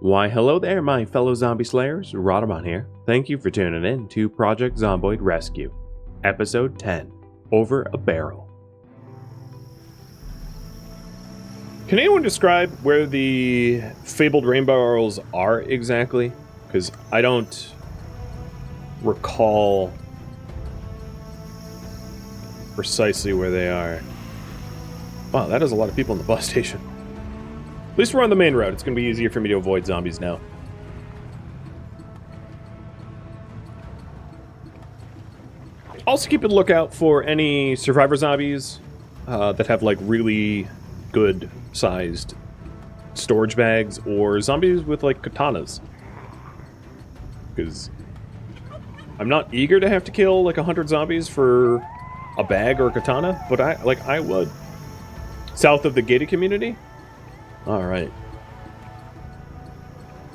Why, hello there, my fellow zombie slayers. Rhadamant here. Thank you for tuning in to Project Zomboid Rescue, Episode 10, Over a Barrel. Can anyone describe where the fabled rainbow barrels are exactly? Because I don't recall precisely where they are. Wow, that is a lot of people in the bus station. At least we're on the main road. It's going to be easier for me to avoid zombies now. Also keep a lookout for any survivor zombies that have like really good sized storage bags, or zombies with like katanas. Because I'm not eager to have to kill like 100 zombies for a bag or a katana, but I would. South of the gated community? Alright.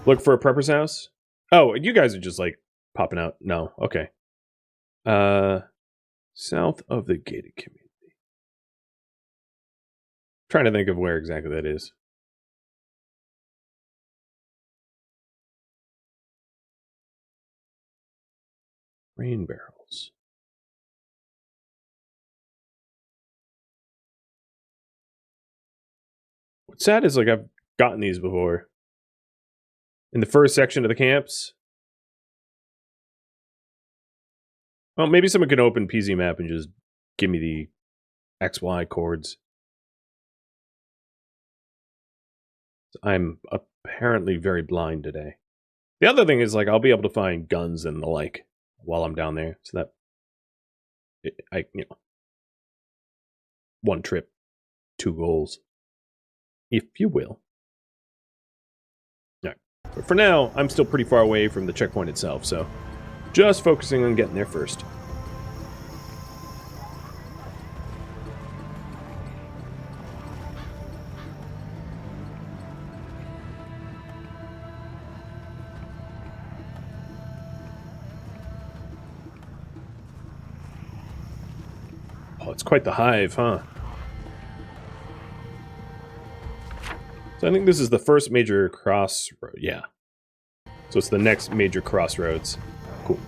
Look for a prepper's house? Oh, you guys are just like popping out. No, okay. South of the gated community. Trying to think of where exactly that is. Rain barrels. What's sad is like I've gotten these before. In the first section of the camps. Well, maybe someone can open PZ map and just give me the XY chords. I'm apparently very blind today. The other thing is like I'll be able to find guns and the like while I'm down there, so that one trip, two goals, if you will. Yeah. But for now, I'm still pretty far away from the checkpoint itself, so just focusing on getting there first. Oh, it's quite the hive, huh? So I think this is the first major crossroad. Yeah. So it's the next major crossroads. Cool.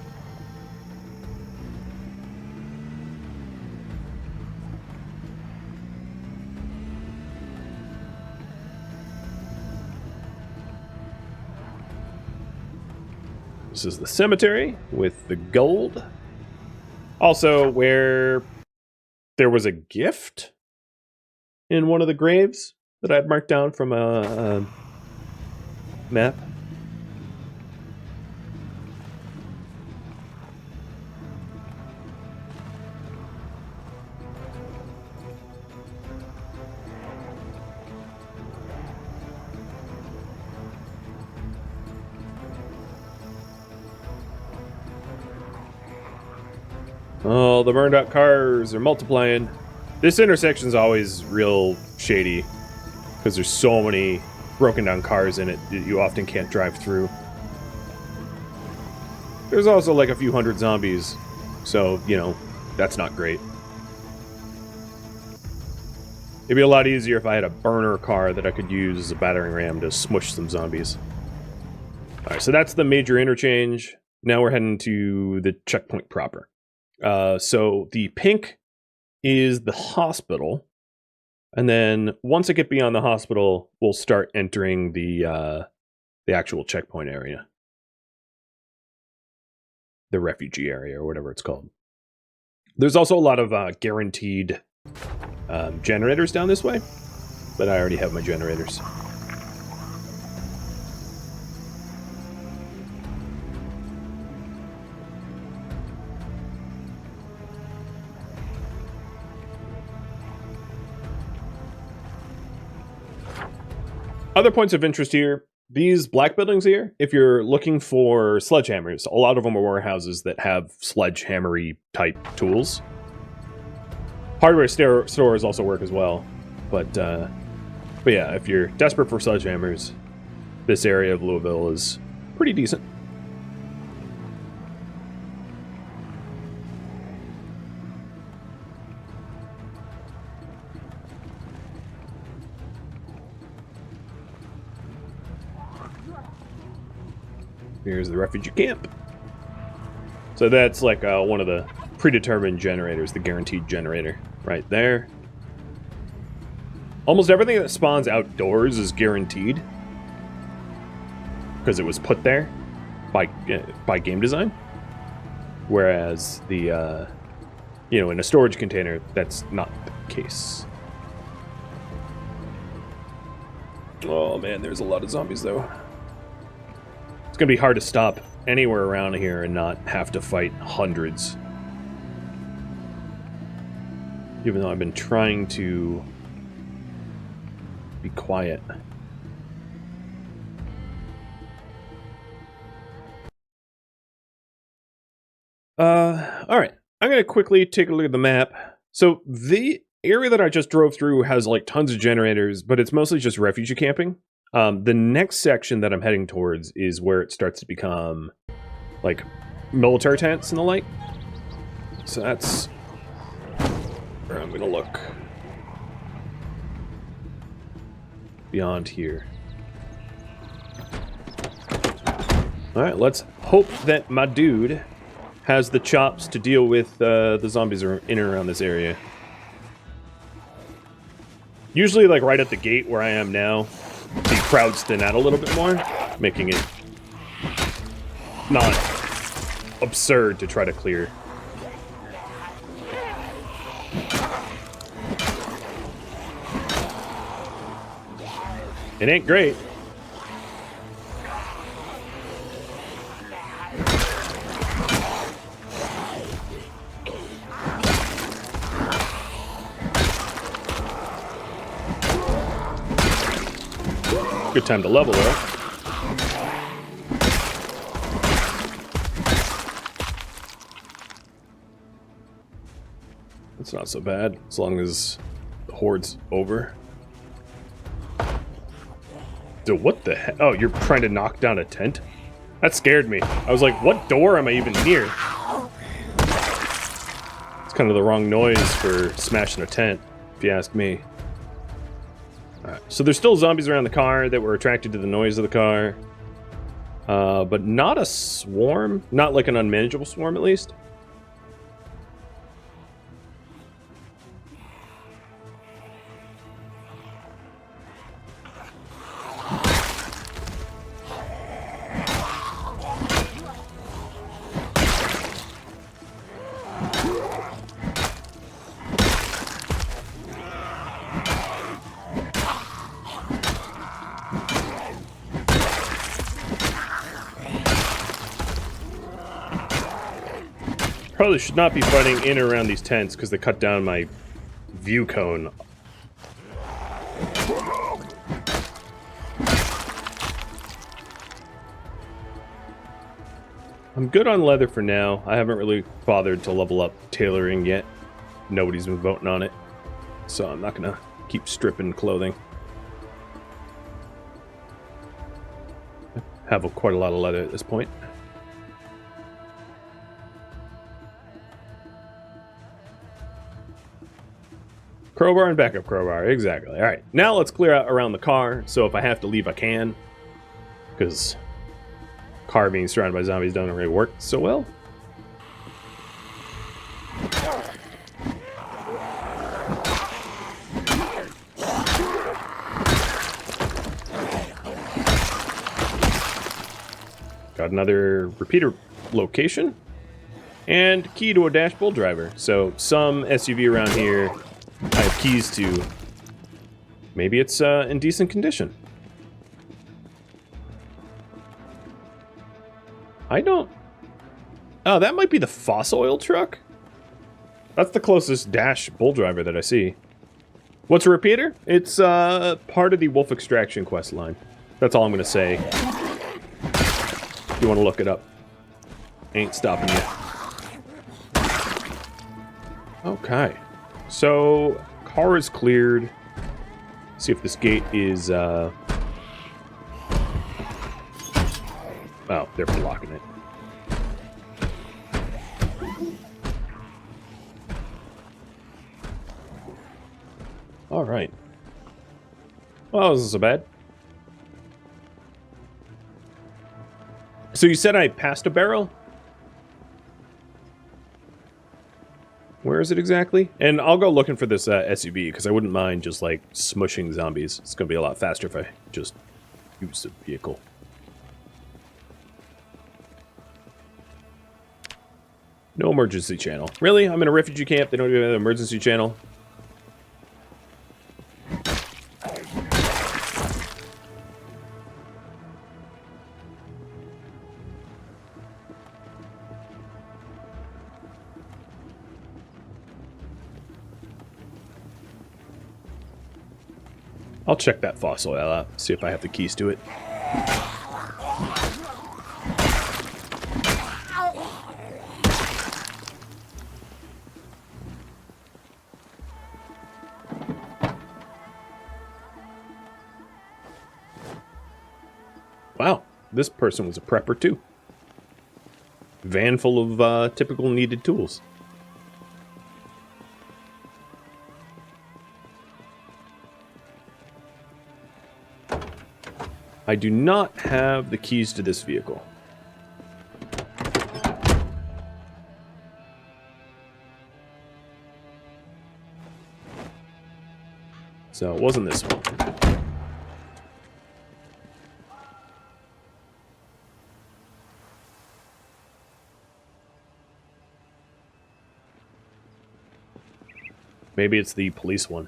This is the cemetery with the gold. Also, where there was a gift in one of the graves that I'd marked down from a map. Oh, the burned out cars are multiplying. This intersection's always real shady because there's so many broken down cars in it that you often can't drive through. There's also like a few hundred zombies, so, you know, that's not great. It'd be a lot easier if I had a burner car that I could use as a battering ram to smush some zombies. Alright, so that's the major interchange. Now we're heading to the checkpoint proper. So the pink is the hospital, and then once I get beyond the hospital, we'll start entering the actual checkpoint area, the refugee area, or whatever it's called. There's also a lot of guaranteed generators down this way, but I already have my generators. Other points of interest here, these black buildings here, if you're looking for sledgehammers, a lot of them are warehouses that have sledgehammery type tools. Hardware stores also work as well, but yeah, if you're desperate for sledgehammers, this area of Louisville is pretty decent. Here's the refugee camp. So that's like one of the predetermined generators, the guaranteed generator, right there. Almost everything that spawns outdoors is guaranteed because it was put there by game design. Whereas the in a storage container, that's not the case. Oh man, there's a lot of zombies though. It's gonna be hard to stop anywhere around here and not have to fight hundreds. Even though I've been trying to be quiet. Alright. I'm gonna quickly take a look at the map. So the area that I just drove through has like tons of generators, but it's mostly just refugee camping. The next section that I'm heading towards is where it starts to become like military tents and the like. So that's where I'm gonna look. Beyond here. Alright, let's hope that my dude has the chops to deal with the zombies in and around this area. Usually, like right at the gate where I am now, the crowds thin out a little bit more, making it not absurd to try to clear. It ain't great. Good time to level up. It's not so bad, as long as the horde's over. Dude, what the heck? Oh, you're trying to knock down a tent? That scared me. I was like, what door am I even near? It's kind of the wrong noise for smashing a tent, if you ask me. Alright, so there's still zombies around the car that were attracted to the noise of the car. But not a swarm. Not like an unmanageable swarm, at least. Probably should not be fighting in or around these tents because they cut down my view cone. I'm good on leather for now. I haven't really bothered to level up tailoring yet. Nobody's been voting on it, so I'm not gonna keep stripping clothing. I have quite a lot of leather at this point. Crowbar and backup crowbar, exactly. Alright, now let's clear out around the car, so if I have to leave, I can. Because car being surrounded by zombies doesn't really work so well. Got another repeater location. And key to a dash bull driver. So some SUV around here I have keys to. Maybe it's in decent condition. I don't... Oh, that might be the fossil oil truck? That's the closest dash bull driver that I see. What's a repeater? It's part of the wolf extraction quest line. That's all I'm going to say. If you want to look it up. Ain't stopping you. Okay. So, car is cleared. See if this gate is, Oh, they're blocking it. Alright. Well, that wasn't so bad. So you said I passed a barrel? Where is it exactly? And I'll go looking for this SUV, because I wouldn't mind just, like, smushing zombies. It's going to be a lot faster if I just use the vehicle. No emergency channel. Really? I'm in a refugee camp. They don't even have an emergency channel. I'll check that fossil out, see if I have the keys to it. Wow, this person was a prepper too. Van full of typical needed tools. I do not have the keys to this vehicle. So it wasn't this one. Maybe it's the police one.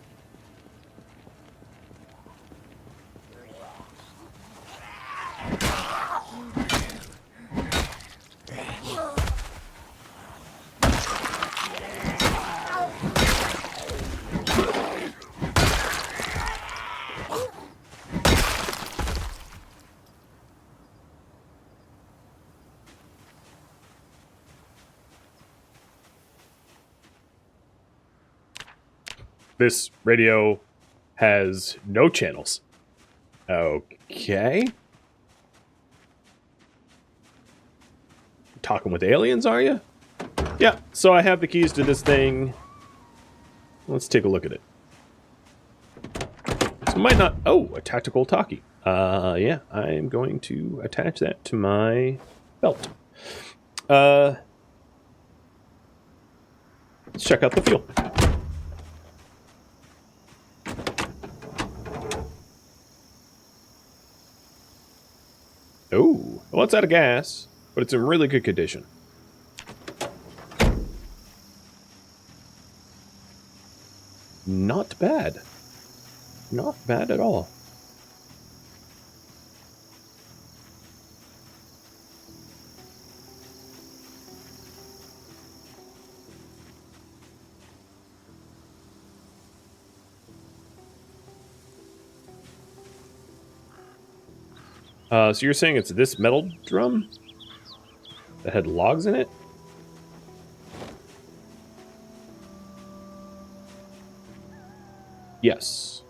This radio has no channels. Okay. Talking with aliens, are you? Yeah, so I have the keys to this thing. Let's take a look at it. So might not... Oh, a tactical talkie. Yeah, I am going to attach that to my belt. Let's check out the fuel. Oh, well, it's out of gas, but it's in really good condition. Not bad. Not bad at all. So you're saying it's this metal drum that had logs in it? Yes.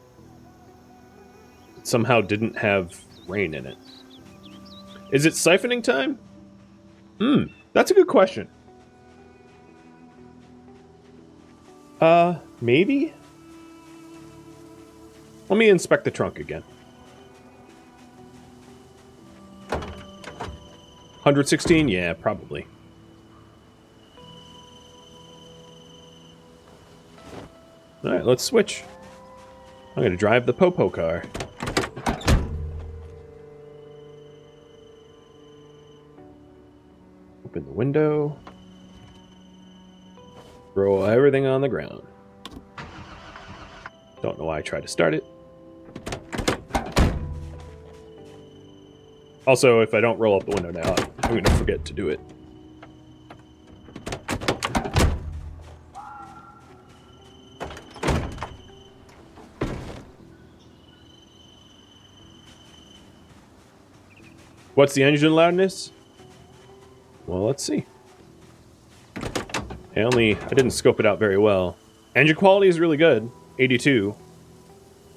It somehow didn't have rain in it. Is it siphoning time? That's a good question. Maybe? Let me inspect the trunk again. 116? Yeah, probably. Alright, let's switch. I'm gonna drive the Popo car. Open the window. Throw everything on the ground. Don't know why I tried to start it. Also, if I don't roll up the window now, I'm going to forget to do it. What's the engine loudness? Well, let's see. I didn't scope it out very well. Engine quality is really good. 82.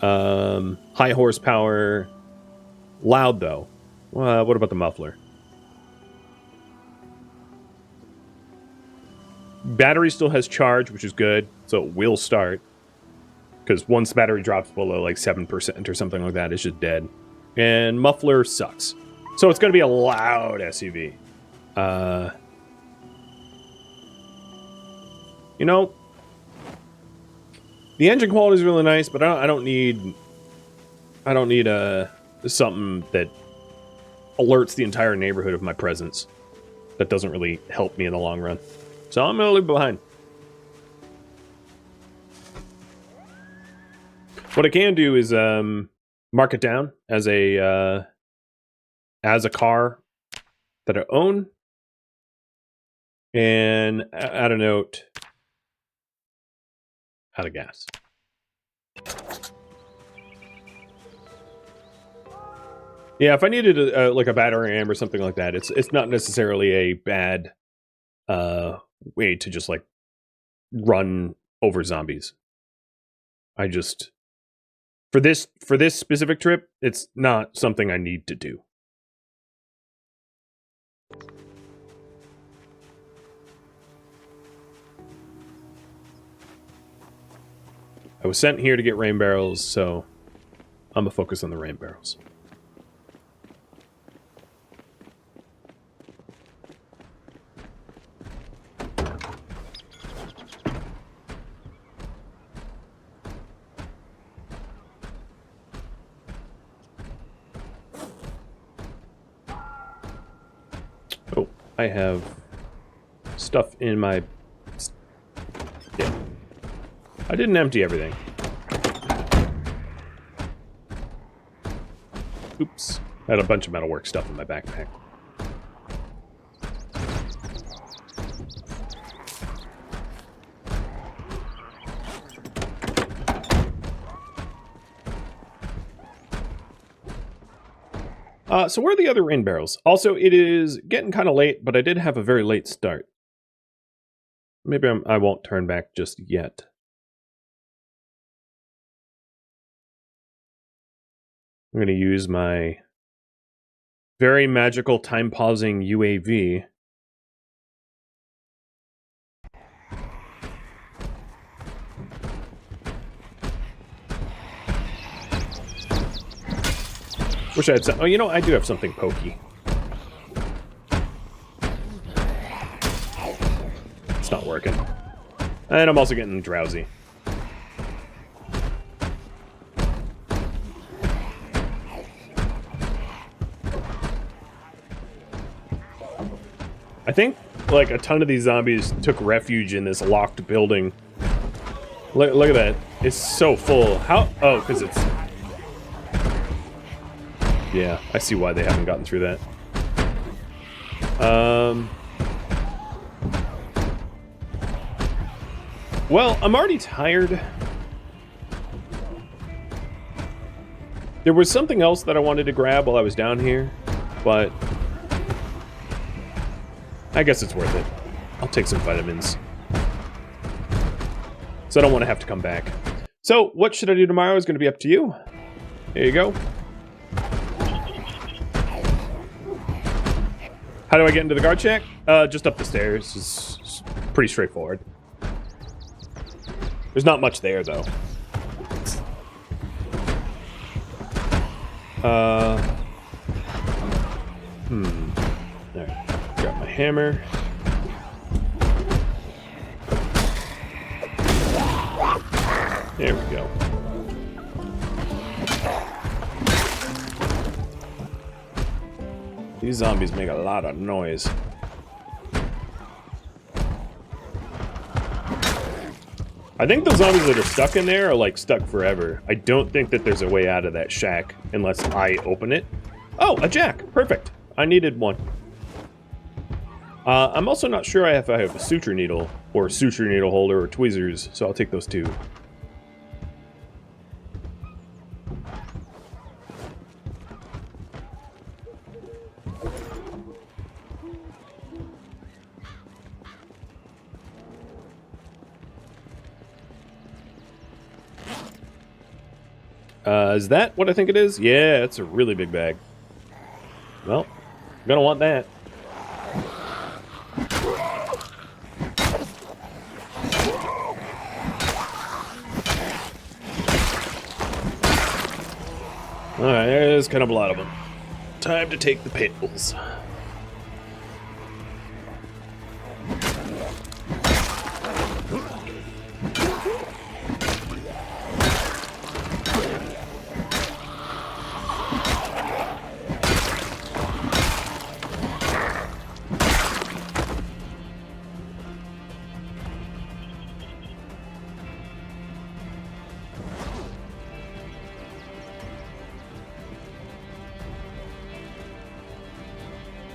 High horsepower. Loud, though. What about the muffler? Battery still has charge, which is good, so it will start. Because once battery drops below like 7% or something like that, it's just dead. And muffler sucks. So it's going to be a loud SUV. You know, the engine quality is really nice, but I don't need something that alerts the entire neighborhood of my presence. That doesn't really help me in the long run. So I'm gonna leave behind. What I can do is mark it down as a car that I own, and add a note. Out of gas. Yeah, if I needed like a battering ram or something like that, it's not necessarily a bad way to just like run over zombies. I just for this specific trip, it's not something I need to do. I was sent here to get rain barrels, so I'm gonna focus on the rain barrels. Oh, I have stuff in my... Yeah. I didn't empty everything. Oops. I had a bunch of metalwork stuff in my backpack. So where are the other rain barrels? Also, it is getting kind of late, but I did have a very late start. Maybe I won't turn back just yet. I'm going to use my very magical time-pausing UAV. Wish I had some... Oh, you know, I do have something pokey. It's not working. And I'm also getting drowsy. I think, like, a ton of these zombies took refuge in this locked building. Look at that. It's so full. How? Oh, because it's... Yeah, I see why they haven't gotten through that. Well, I'm already tired. There was something else that I wanted to grab while I was down here, but... I guess it's worth it. I'll take some vitamins. So I don't want to have to come back. So, what should I do tomorrow is going to be up to you. There you go. How do I get into the guard shack? Just up the stairs. It's pretty straightforward. There's not much there, though. There. Got my hammer. There we go. These zombies make a lot of noise. I think the zombies that are stuck in there are like stuck forever. I don't think that there's a way out of that shack unless I open it. Oh, a jack. Perfect. I needed one. I'm also not sure if I have a suture needle or a suture needle holder or tweezers, so I'll take those too. Is that what I think it is? Yeah, it's a really big bag. Well, I'm gonna want that. Alright, there's kind of a lot of them. Time to take the pills.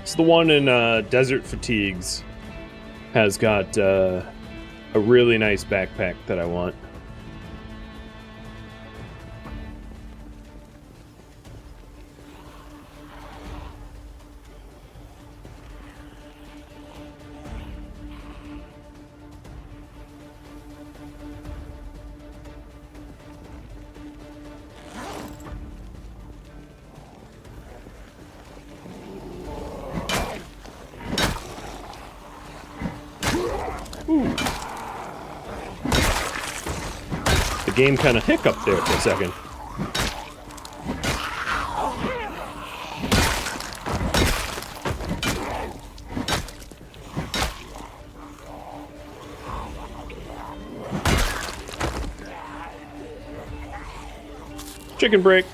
It's the one in Desert Fatigues. Has got a really nice backpack that I want. Ooh. The game kind of hiccuped there for a second. Chicken break.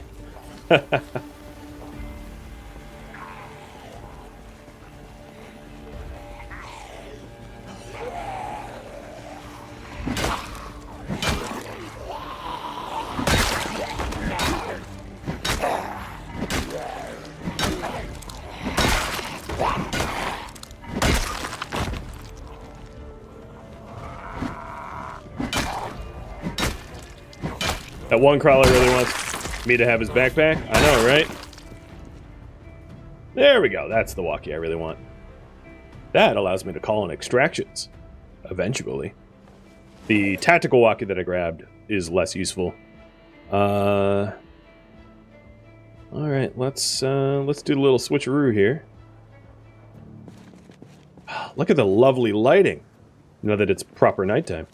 That one crawler really wants me to have his backpack. I know, right? There we go. That's the walkie I really want. That allows me to call in extractions. Eventually. The tactical walkie that I grabbed is less useful. Alright, let's do a little switcheroo here. Look at the lovely lighting. Now that it's proper nighttime.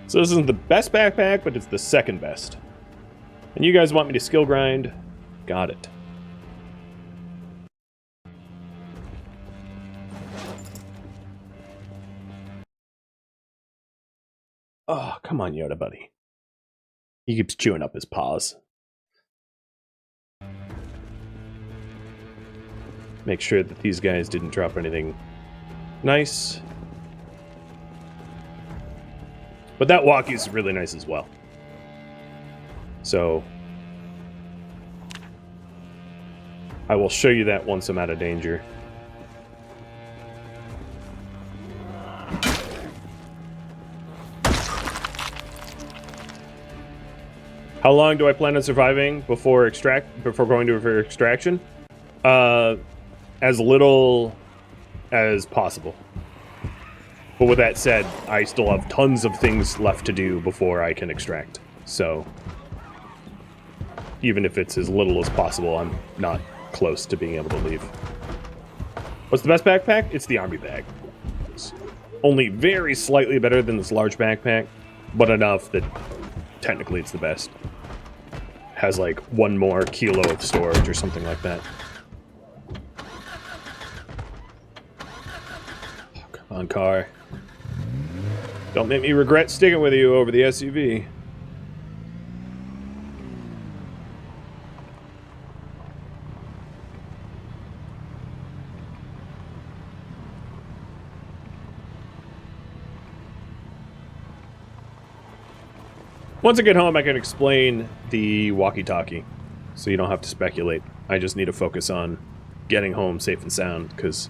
So this isn't the best backpack, but it's the second best. And you guys want me to skill grind? Got it. Oh, come on, Yoda buddy. He keeps chewing up his paws. Make sure that these guys didn't drop anything nice. But that walkie is really nice as well. So I will show you that once I'm out of danger. How long do I plan on surviving before going to for extraction? As little as possible. But with that said, I still have tons of things left to do before I can extract. So even if it's as little as possible, I'm not close to being able to leave. What's the best backpack? It's the army bag. It's only very slightly better than this large backpack, but enough that technically it's the best. Has like 1 more kilo of storage or something like that. Oh, come on, car. Don't make me regret sticking with you over the SUV. Once I get home, I can explain the walkie-talkie, so you don't have to speculate. I just need to focus on getting home safe and sound, because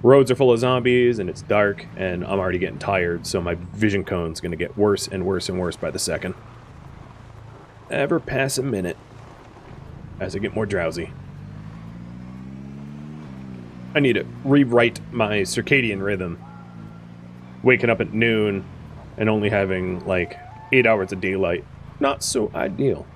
roads are full of zombies, and it's dark, and I'm already getting tired, so my vision cone's going to get worse and worse and worse by the second. Ever pass a minute as I get more drowsy. I need to rewrite my circadian rhythm. Waking up at noon and only having like 8 hours of daylight. Not so ideal.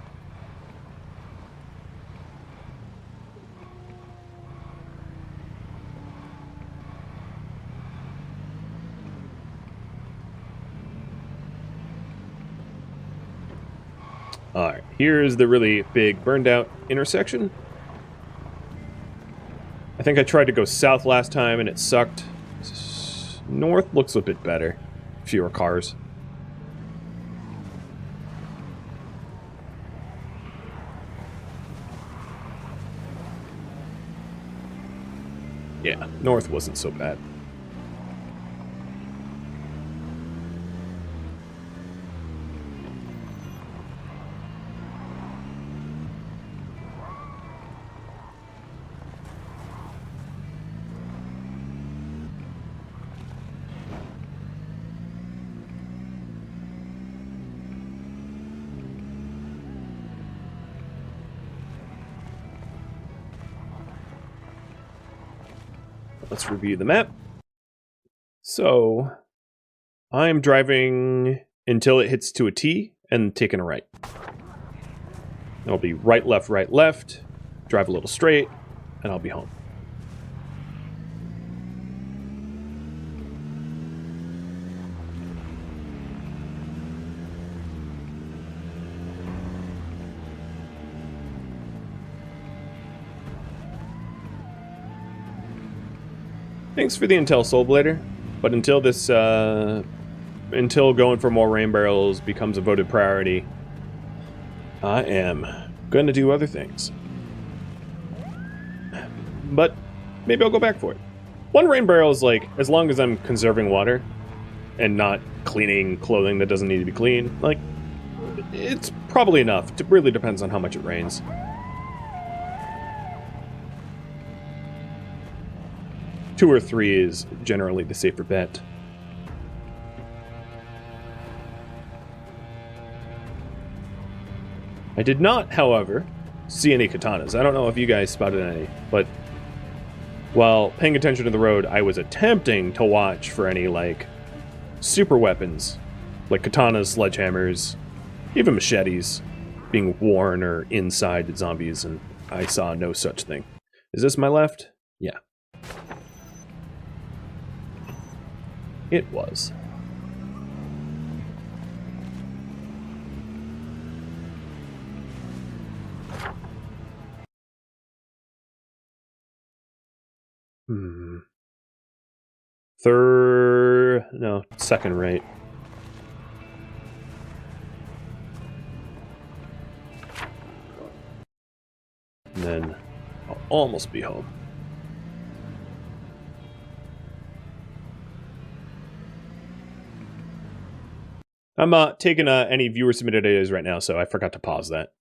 Alright, here's the really big burned out intersection. I think I tried to go south last time and it sucked. North looks a bit better. Fewer cars. Yeah, north wasn't so bad. Let's review the map. So, I'm driving until it hits to a T and taking a right. It'll be right, left, drive a little straight, and I'll be home. Thanks for the intel, Soulblader. But until this, until going for more rain barrels becomes a voted priority, I am gonna do other things. But maybe I'll go back for it. One rain barrel is like, as long as I'm conserving water and not cleaning clothing that doesn't need to be cleaned, like, it's probably enough. It really depends on how much it rains. Two or three is generally the safer bet. I did not, however, see any katanas. I don't know if you guys spotted any, but while paying attention to the road, I was attempting to watch for any, like, super weapons, like katanas, sledgehammers, even machetes, being worn or inside zombies, and I saw no such thing. Is this my left? Yeah. It was. Second right. And then I'll almost be home. I'm taking any viewer submitted ideas right now, so I forgot to pause that.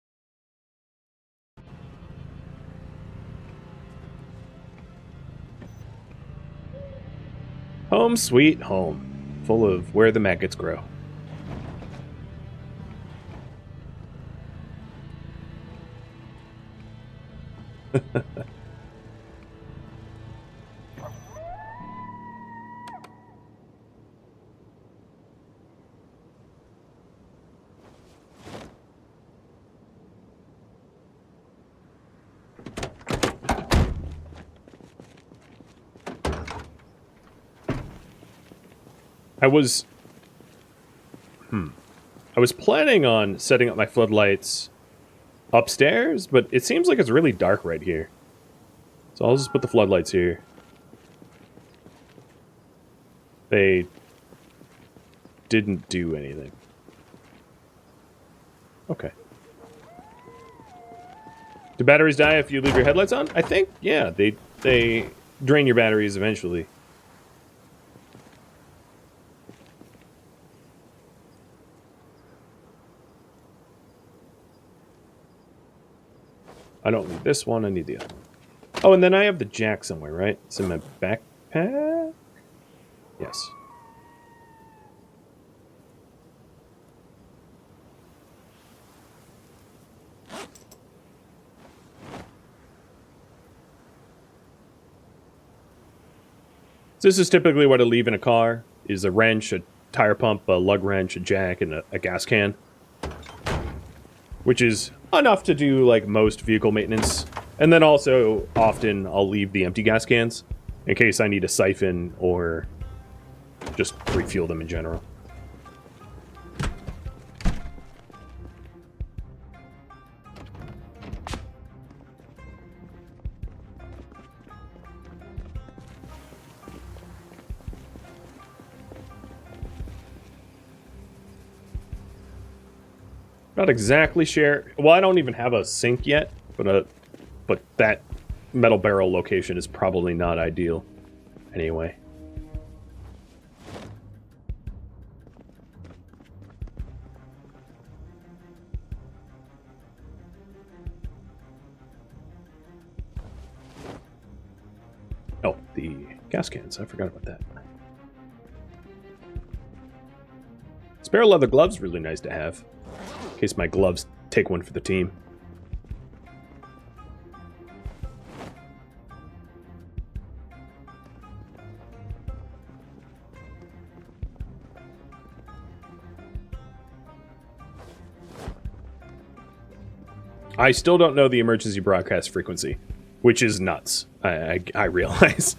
Home sweet home, full of where the maggots grow. I was planning on setting up my floodlights upstairs, but it seems like it's really dark right here. So I'll just put the floodlights here. They didn't do anything. Okay. Do batteries die if you leave your headlights on? I think, yeah, they drain your batteries eventually. I don't need this one, I need the other one. Oh, and then I have the jack somewhere, right? It's in my backpack? Yes. So this is typically what I leave in a car, is a wrench, a tire pump, a lug wrench, a jack, and a gas can. Which is enough to do, like, most vehicle maintenance. And then also, often, I'll leave the empty gas cans in case I need a siphon or just refuel them in general. Not exactly share. Well, I don't even have a sink yet, but that metal barrel location is probably not ideal. Anyway. Oh, the gas cans. I forgot about that. Spare leather gloves, really nice to have. In case my gloves take one for the team. I still don't know the emergency broadcast frequency, which is nuts. I realize.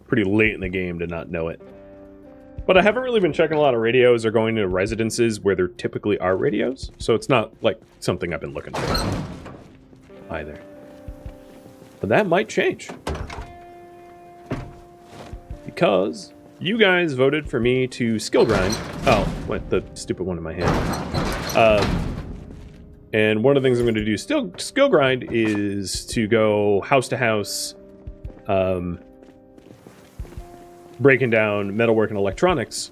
Pretty late in the game to not know it. But I haven't really been checking a lot of radios or going to residences where there typically are radios, so it's not like something I've been looking for either. But that might change. Because you guys voted for me to skill grind. Oh, what, the stupid one in my hand. And one of the things I'm going to do skill grind is to go house to house, breaking down metalwork and electronics,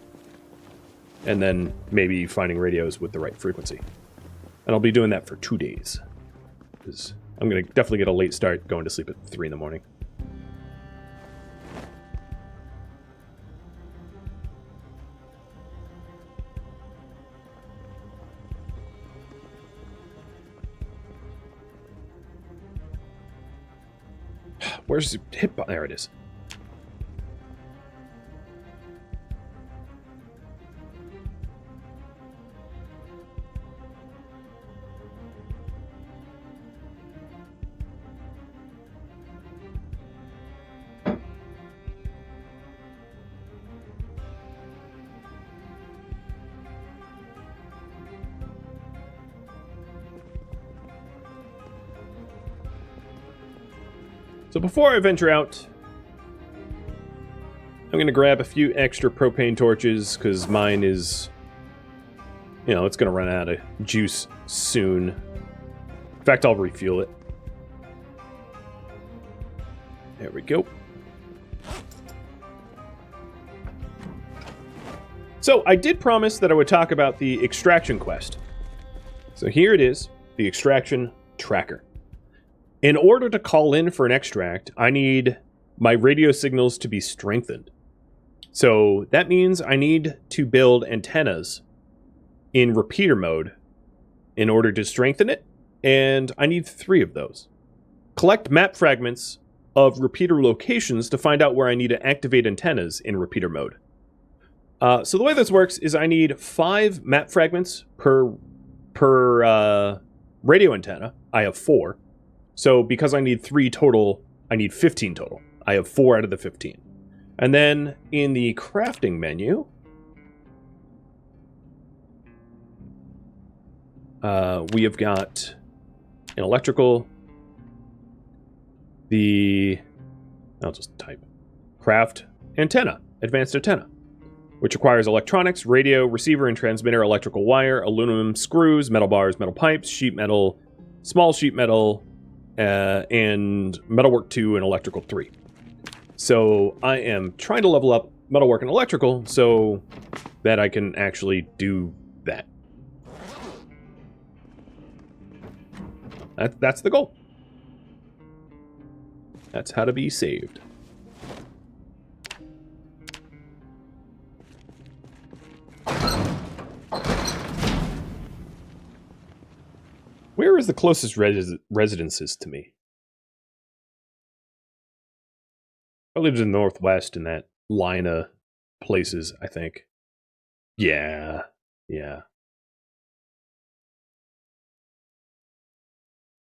and then maybe finding radios with the right frequency. And I'll be doing that for 2 days. Because I'm going to definitely get a late start going to sleep at 3 in the morning. Where's the hit button? There it is. So before I venture out, I'm going to grab a few extra propane torches, because mine is, you know, it's going to run out of juice soon. In fact, I'll refuel it. There we go. So I did promise that I would talk about the extraction quest. So here it is, the extraction tracker. In order to call in for an extract, I need my radio signals to be strengthened. So that means I need to build antennas in repeater mode in order to strengthen it, and I need 3 of those. Collect map fragments of repeater locations to find out where I need to activate antennas in repeater mode. So the way this works is I need 5 map fragments per radio antenna. I have 4. So because I need 3 total, I need 15 total. I have 4 out of the 15. And then in the crafting menu, we have got an electrical, I'll just type, craft antenna, advanced antenna, which requires electronics, radio, receiver and transmitter, electrical wire, aluminum screws, metal bars, metal pipes, sheet metal, small sheet metal, and Metalwork 2 and Electrical 3. So I am trying to level up Metalwork and Electrical so that I can actually do that. That's the goal. That's how to be saved. Where is the closest residences to me? Probably to the northwest in that line of places, I think. Yeah.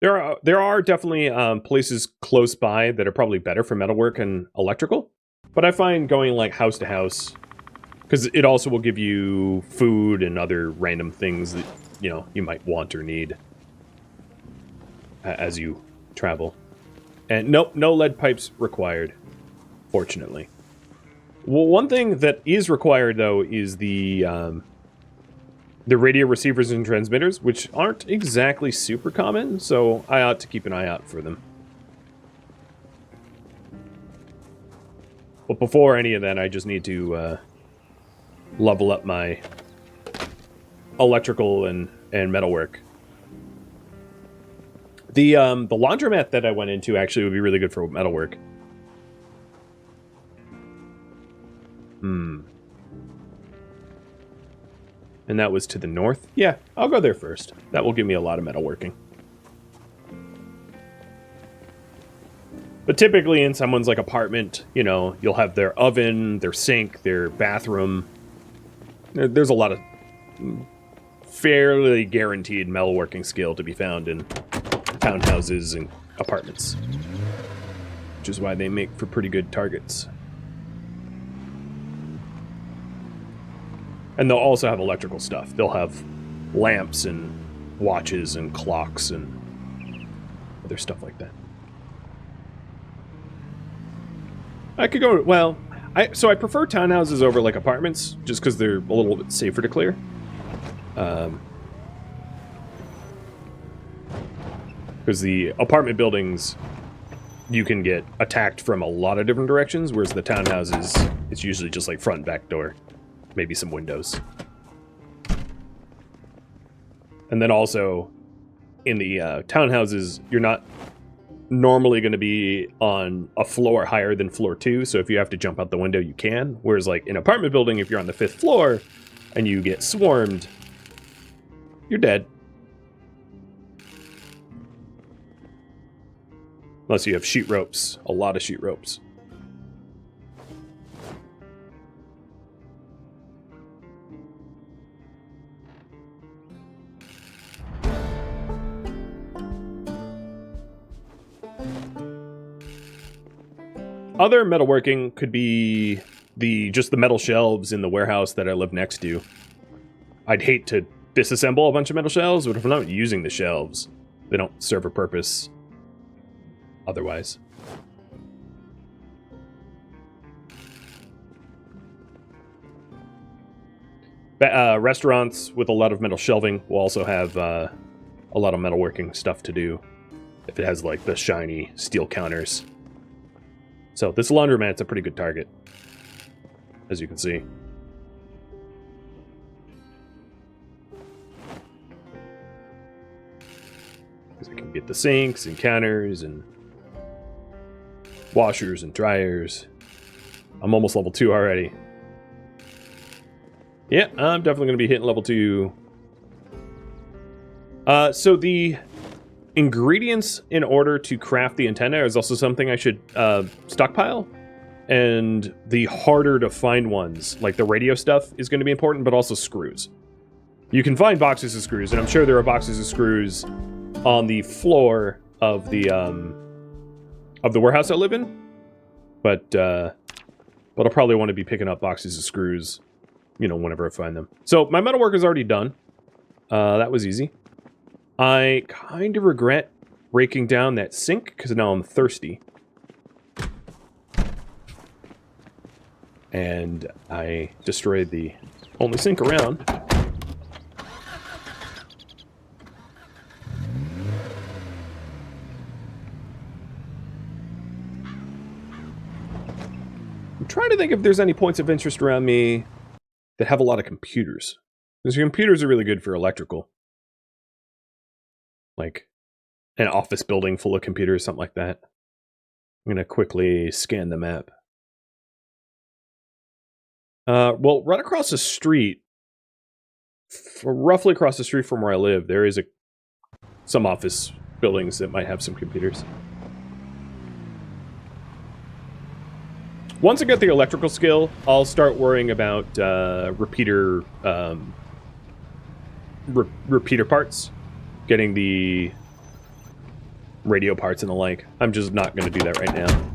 There are definitely places close by that are probably better for metalwork and electrical, but I find going like house to house, because it also will give you food and other random things that you might want or need as you travel. And no lead pipes required, fortunately. Well, one thing that is required though is the radio receivers and transmitters, which aren't exactly super common, so I ought to keep an eye out for them. But before any of that, I just need to level up my electrical and metalwork. The laundromat that I went into actually would be really good for metalwork. And that was to the north? Yeah, I'll go there first. That will give me a lot of metalworking. But typically in someone's like apartment, you'll have their oven, their sink, their bathroom. There's a lot of fairly guaranteed metalworking skill to be found in townhouses and apartments. Which is why they make for pretty good targets. And they'll also have electrical stuff. They'll have lamps and watches and clocks and other stuff like that. I could go, well, so I prefer townhouses over like apartments, just because they're a little bit safer to clear. Because the apartment buildings, you can get attacked from a lot of different directions, whereas the townhouses, it's usually just like front and back door. Maybe some windows. And then also, in the townhouses, you're not normally going to be on a floor higher than floor 2, so if you have to jump out the window, you can. Whereas like in an apartment building, if you're on the 5th floor and you get swarmed, you're dead. Unless you have sheet ropes, a lot of sheet ropes. Other metalworking could be just the metal shelves in the warehouse that I live next to. I'd hate to disassemble a bunch of metal shelves, but if I'm not using the shelves, they don't serve a purpose otherwise. Restaurants with a lot of metal shelving will also have a lot of metalworking stuff to do if it has like the shiny steel counters. So this laundromat's a pretty good target, as you can see. Because I can get the sinks and counters and washers and dryers. I'm almost level 2 already. Yeah, I'm definitely going to be hitting level 2. So the ingredients in order to craft the antenna is also something I should stockpile. And the harder to find ones, like the radio stuff, is going to be important, but also screws. You can find boxes of screws, and I'm sure there are boxes of screws on the floor of the warehouse I live in. But I'll probably want to be picking up boxes of screws, whenever I find them. So my metalwork is already done. That was easy. I kind of regret breaking down that sink, because now I'm thirsty. And I destroyed the only sink around. I'm trying to think if there's any points of interest around me that have a lot of computers. Because computers are really good for electrical. Like an office building full of computers, something like that. I'm going to quickly scan the map. Well, right across the street, roughly across the street from where I live, there is a some office buildings that might have some computers. Once I get the electrical skill, I'll start worrying about repeater parts, getting the radio parts and the like. I'm just not going to do that right now.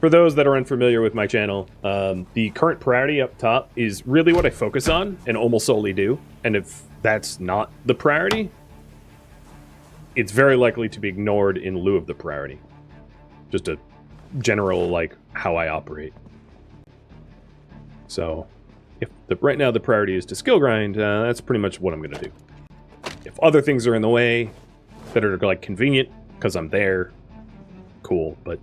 For those that are unfamiliar with my channel, the current priority up top is really what I focus on and almost solely do. And if that's not the priority, it's very likely to be ignored in lieu of the priority. Just a general, like, how I operate. So, if right now the priority is to skill grind, that's pretty much what I'm going to do. If other things are in the way that are, like, convenient, because I'm there, cool, but...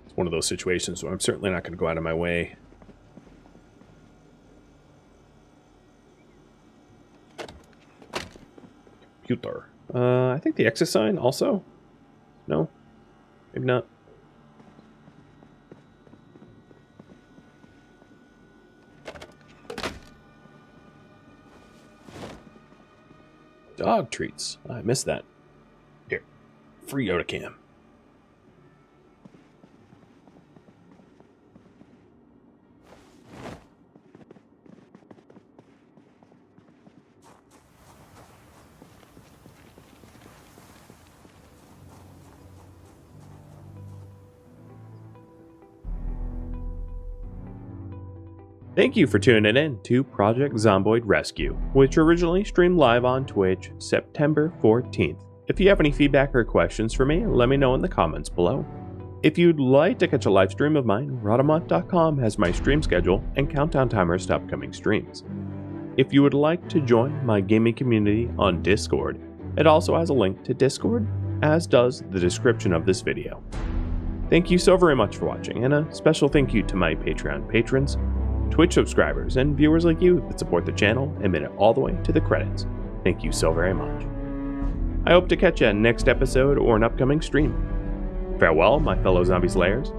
it's one of those situations where I'm certainly not going to go out of my way. Computer. I think the X sign also? No? Maybe not. Dog treats. I missed that. Here. Free Yoda Cam. Thank you for tuning in to Project Zomboid Rescue, which originally streamed live on Twitch September 14th. If you have any feedback or questions for me, let me know in the comments below. If you'd like to catch a live stream of mine, Rhadamant.com has my stream schedule and countdown timers to upcoming streams. If you would like to join my gaming community on Discord, it also has a link to Discord, as does the description of this video. Thank you so very much for watching, and a special thank you to my Patreon patrons, Twitch subscribers, and viewers like you that support the channel and made it all the way to the credits. Thank you so very much. I hope to catch you next episode or an upcoming stream. Farewell, my fellow zombie slayers,